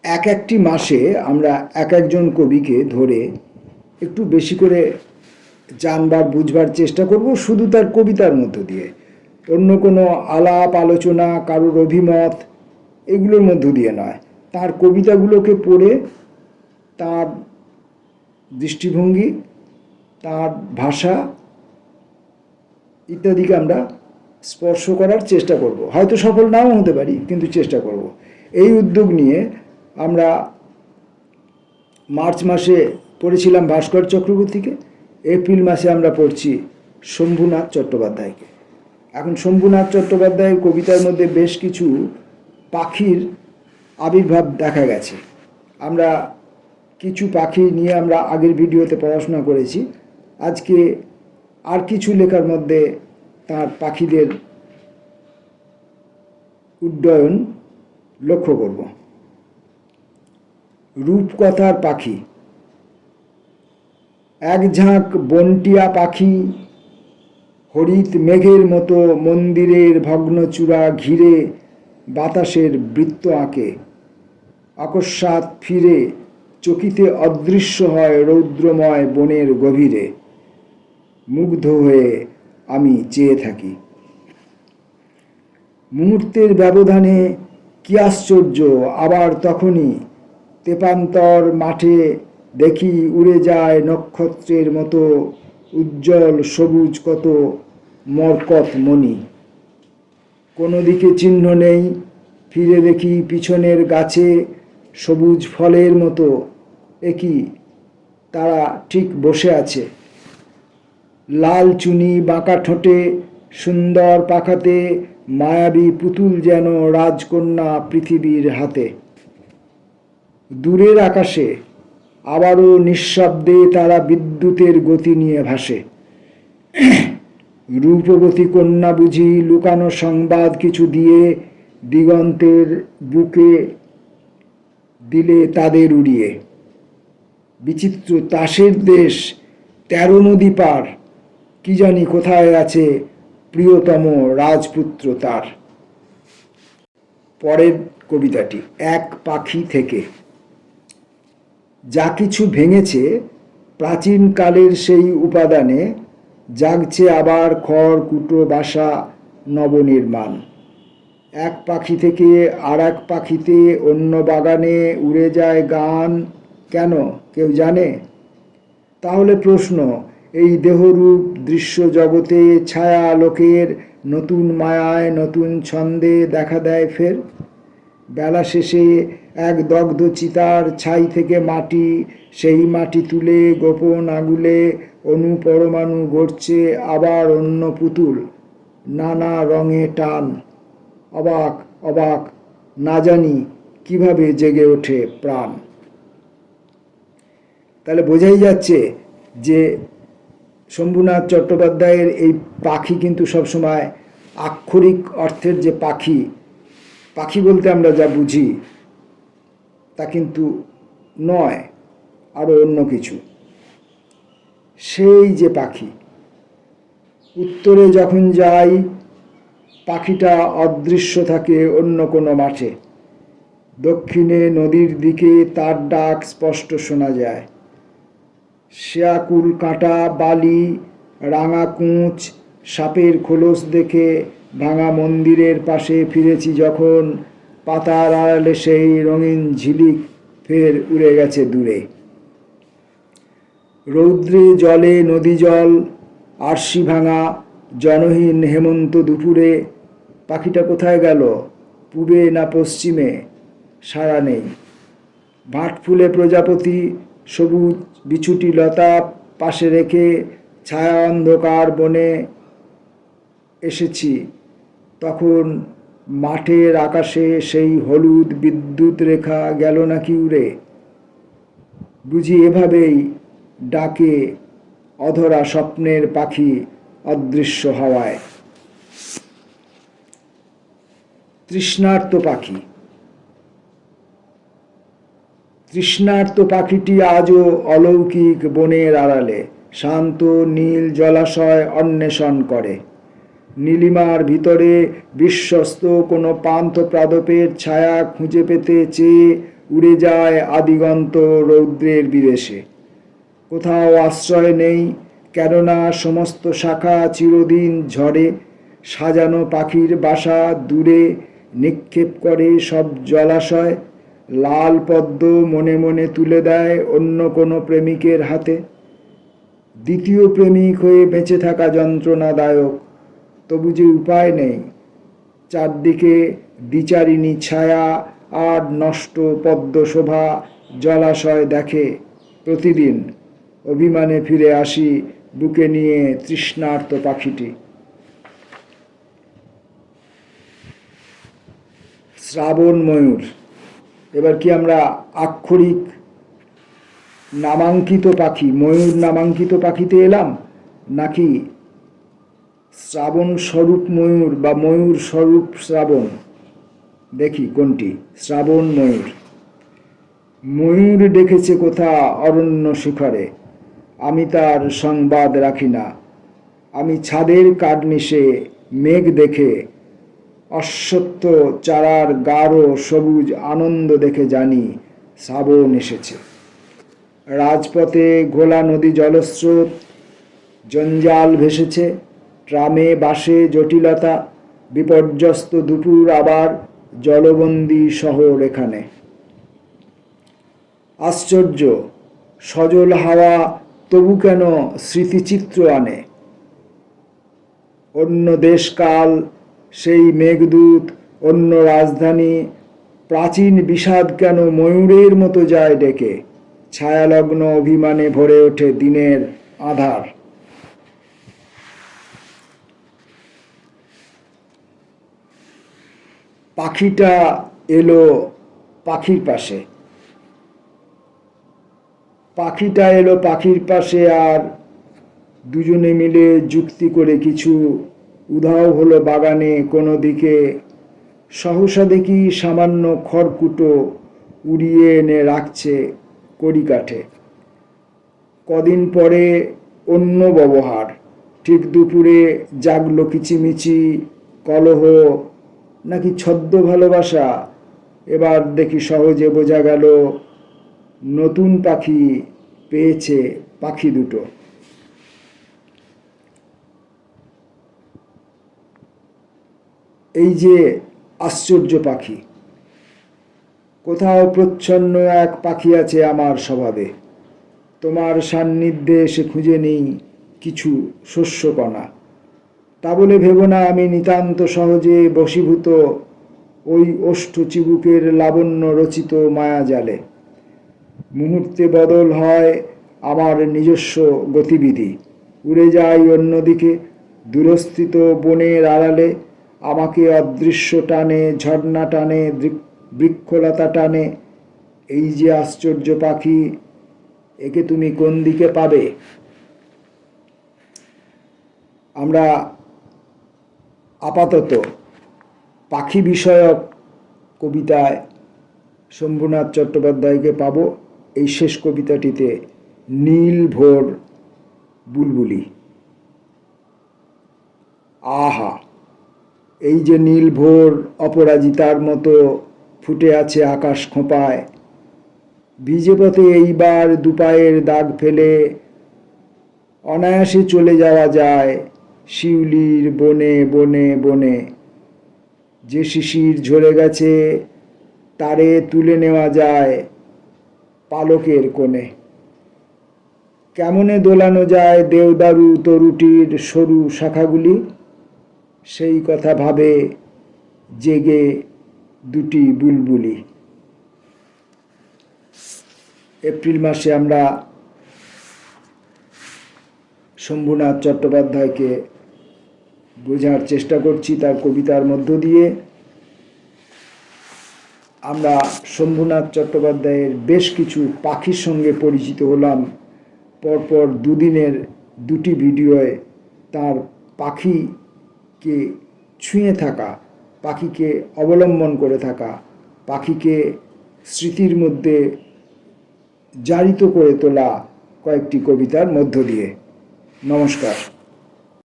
এক একটি মাসে আমরা এক একজন কবিকে ধরে একটু বেশি করে জানবার বুঝবার চেষ্টা করব, শুধু তার কবিতার মধ্য দিয়ে, অন্য কোনো আলাপ আলোচনা, কারোর অভিমত এগুলোর মধ্য দিয়ে নয়। তার কবিতাগুলোকে পড়ে তার দৃষ্টিভঙ্গি, তার ভাষা ইত্যাদিকে আমরা স্পর্শ করার চেষ্টা করব। হয়তো সফল নাও হতে পারি, কিন্তু চেষ্টা করব। এই উদ্যোগ নিয়ে আমরা মার্চ মাসে পড়েছিলাম ভাস্কর চক্রবর্তীকে, এপ্রিল মাসে আমরা পড়ছি শম্ভুনাথ চট্টোপাধ্যায়কে। এখন শম্ভুনাথ চট্টোপাধ্যায়ের কবিতার মধ্যে বেশ কিছু পাখির আবির্ভাব দেখা গেছে। আমরা কিছু পাখি নিয়ে আমরা আগের ভিডিওতে পড়াশোনা করেছি। আজকে আর কিছু লেখার মধ্যে তার পাখিদের উড্ডয়ন লক্ষ্য করব। রূপকথার পাখি। এক ঝাঁক বনটিয়া পাখি হরিত মেঘের মতো মন্দিরের ভগ্নচূড়া ঘিরে বাতাসের বৃত্ত আঁকে, অকস্মাৎ ফিরে চকিতে অদৃশ্য হয় রৌদ্রময় বনের গভীরে। মুগ্ধ হয়ে আমি চেয়ে থাকি। মুহূর্তের ব্যবধানে কি আশ্চর্য, আবার তখনই তেপান্তর মাঠে দেখি উড়ে যায় নক্ষত্রের মতো উজ্জ্বল সবুজ কত মরকত মণি। কোনো দিকে চিহ্ন নেই, ফিরে দেখি পিছনের গাছে সবুজ ফলের মতো একই তারা ঠিক বসে আছে। লাল চুনি বাঁকা ঠোঁটে সুন্দর পাখাতে মায়াবী পুতুল যেন রাজকন্যা পৃথিবীর হাতে। দূরের আকাশে আবারও নিঃশব্দে তারা বিদ্যুতের গতি নিয়ে ভাসে। রূপবতী কন্যা বুঝি লুকানো সংবাদ কিছু দিয়ে দিগন্তের বুকে দিলে তাদের উড়িয়ে। বিচিত্র তাসের দেশ 13 নদী পার, কি জানি কোথায় আছে প্রিয়তম রাজপুত্র তার। পরের কবিতাটি এক পাখি থেকে। যা কিছু ভেঙেছে প্রাচীনকালের সেই উপাদানে, জাগছে আবার খড়কুটো বাসা নবনির্মাণ। এক পাখি থেকে আর এক পাখিতে অন্য বাগানে উড়ে যায় গান, কেন কেউ জানে? তাহলে প্রশ্ন, এই দেহরূপ দৃশ্য জগতে ছায়া লোকের নতুন মায়ায় নতুন ছন্দে দেখা দেয় ফের। বেলা শেষে এক দগ্ধ চিতার ছাই থেকে মাটি, সেই মাটি তুলে গোপন আগুলে অনুপরমাণু গড়ছে আবার অন্য পুতুল, নানা রঙে টান। অবাক অবাক না জানি কিভাবে জেগে ওঠে প্রাণ। তাহলে বোঝাই যাচ্ছে যে শম্ভুনাথ চট্টোপাধ্যায়ের এই পাখি কিন্তু সবসময় আক্ষরিক অর্থের যে পাখি, পাখি বলতে আমরা যা বুঝি তা কিন্তু নয়, আরও অন্য কিছু। সেই যে পাখি, উত্তরে যখন যাই পাখিটা অদৃশ্য থাকে অন্য কোনো মাঠে। দক্ষিণে নদীর দিকে তার ডাক স্পষ্ট শোনা যায়। শেয়াকুল কাঁটা, বালি, রাঙা কুঁচ, সাপের খোলস দেখে ভাঙা মন্দিরের পাশে ফিরেছি যখন, পাতার আড়ালে সেই রঙিন ঝিলিক ফের উড়ে গেছে দূরে। রৌদ্রে জলে নদী জল, আরশি ভাঙা জনহীন হেমন্ত দুপুরে। পাখিটা কোথায় গেল, পূবে না পশ্চিমে, সাড়া নেই। ভাট ফুলে প্রজাপতি সবুজ বিছুটি লতা পাশে রেখে ছায়া অন্ধকার বনে এসেছি তখন, মাঠের আকাশে সেই হলুদ বিদ্যুৎ রেখা গেল নাকি উড়ে। বুঝি এভাবেই ডাকে অধরা স্বপ্নের পাখি অদৃশ্য হাওয়ায়। তৃষ্ণার্ত পাখি। তৃষ্ণার্ত পাখিটি আজও অলৌকিক বনের আড়ালে শান্ত নীল জলাশয় অন্বেষণ করে। নীলিমার ভিতরে বিশ্বস্ত কোনো পান্থ প্রাদপের ছায়া খুঁজে পেতে চেয়ে উড়ে যায় আদিগন্ত রৌদ্রের বিদেশে। কোথাও আশ্রয় নেই, কেননা সমস্ত শাখা চিরদিন ঝড়ে। সাজানো পাখির বাসা দূরে নিক্ষেপ করে সব জলাশয়। লাল পদ্ম মনে মনে তুলে দেয় অন্য কোনো প্রেমিকের হাতে। দ্বিতীয় প্রেমিক হয়ে বেঁচে থাকা যন্ত্রণাদায়ক, তবু যে উপায় নেই। চারদিকে দ্বিচারিণী ছায়া আর নষ্ট পদ্মশোভা জলাশয় দেখে প্রতিদিন। অভিমানে ফিরে আসি বুকে নিয়ে তৃষ্ণার্ত পাখিটি। শ্রাবণ ময়ূর। এবার কি আমরা আক্ষরিক নামাঙ্কিত পাখি, ময়ূর নামাঙ্কিত পাখিতে এলাম, নাকি শ্রাবণ স্বরূপ ময়ূর বা ময়ূর স্বরূপ শ্রাবণ? দেখি কোনটি। শ্রাবণ ময়ূর। ময়ূর ডেকেছে কোথা অরণ্য শিখরে, আমি তার সংবাদ রাখি না। আমি ছাদের কার্নিশে মেঘ দেখে, অশ্বত্থ চারার গাঢ় সবুজ আনন্দ দেখে জানি শ্রাবণ এসেছে। রাজপথে ঘোলা নদী জলস্রোত, জঞ্জাল ভেসেছে, ট্রামে বাসে জটিলতা, বিপর্যস্ত দুপুর আবার জলবন্দী শহর এখানে। আশ্চর্য, সজল হাওয়া তবু কেন স্মৃতিচিত্র আনে। অন্য দেশকাল, সেই মেঘদূত, অন্য রাজধানী, প্রাচীন বিষাদ কেন ময়ূরের মতো যায় ডেকে। ছায়ালগ্ন অভিমানে ভরে ওঠে দিনের আধার। পাখিটা এলো পাখির পাশে। পাখিটা এলো পাখির পাশে, আর দুজনে মিলে যুক্তি করে কিছু উধাও হলো বাগানে কোনো দিকে। সহসা দেখি সামান্য খড়কুটো উড়িয়ে এনে রাখছে কড়িকাঠে। কদিন পরে অন্য ব্যবহার। ঠিক দুপুরে জাগলো কিচিমিচি, কলহ, নাকি ছদ্ম ভালোবাসা। এবার দেখি সহজে বোঝা গেল নতুন পাখি পেয়েছে পাখি দুটো। এই যে আশ্চর্য পাখি। কোথাও প্রচ্ছন্ন এক পাখি আছে আমার স্বভাবে। তোমার সান্নিধ্যে এসে খুঁজে নেই কিছু শস্যকণা। তা বলে ভেবো না আমি নিতান্ত সহজে বশীভূত ওই ওষ্ঠ চিবুকের লাবণ্য রচিত মায়াজালে। মুহূর্তে বদল হয় আমার নিজস্ব গতিবিধি। উড়ে যাই অন্যদিকে, দূরস্থিত বনের আড়ালে। আমাকে অদৃশ্য টানে, ঝর্ণা টানে, বৃক্ষলতা টানে। এই যে আশ্চর্য পাখি, একে তুমি কোন দিকে পাবে? আমরা আপাতত পাখি বিষয়ক কবিতায় শম্ভুনাথ চট্টোপাধ্যায়কে পাব এই শেষ কবিতাটিতে, নীল ভোর বুলবুলি। আহা, এই যে নীল ভোর অপরাজিতার মতো ফুটে আছে আকাশ খোঁপায়। ভিজে পথে এইবার দুপায়ের দাগ ফেলে অনায়াসে চলে যাওয়া যায় শিউলির বনে বনে বনে। যে শিশির ঝরে গেছে তারে তুলে নেওয়া যায় পালকের কোণে। কেমনে দোলানো যায় দেওদারু তরুটির সরু শাখাগুলি, সেই কথা ভাবে জেগে দুটি বুলবুলি। এপ্রিল মাসে আমরা শম্ভুনাথ চট্টোপাধ্যায়কে বোঝার চেষ্টা করছি তার কবিতার মধ্য দিয়ে। আমরা শম্ভুনাথ চট্টোপাধ্যায়ের বেশ কিছু পাখির সঙ্গে পরিচিত হলাম। পরপর দুদিনের দুটি ভিডিওয়ে তার পাখিকে ছুঁয়ে থাকা, পাখিকে অবলম্বন করে থাকা, পাখিকে স্মৃতির মধ্যে জারিত করে তোলা কয়েকটি কবিতার মধ্য দিয়ে। নমস্কার।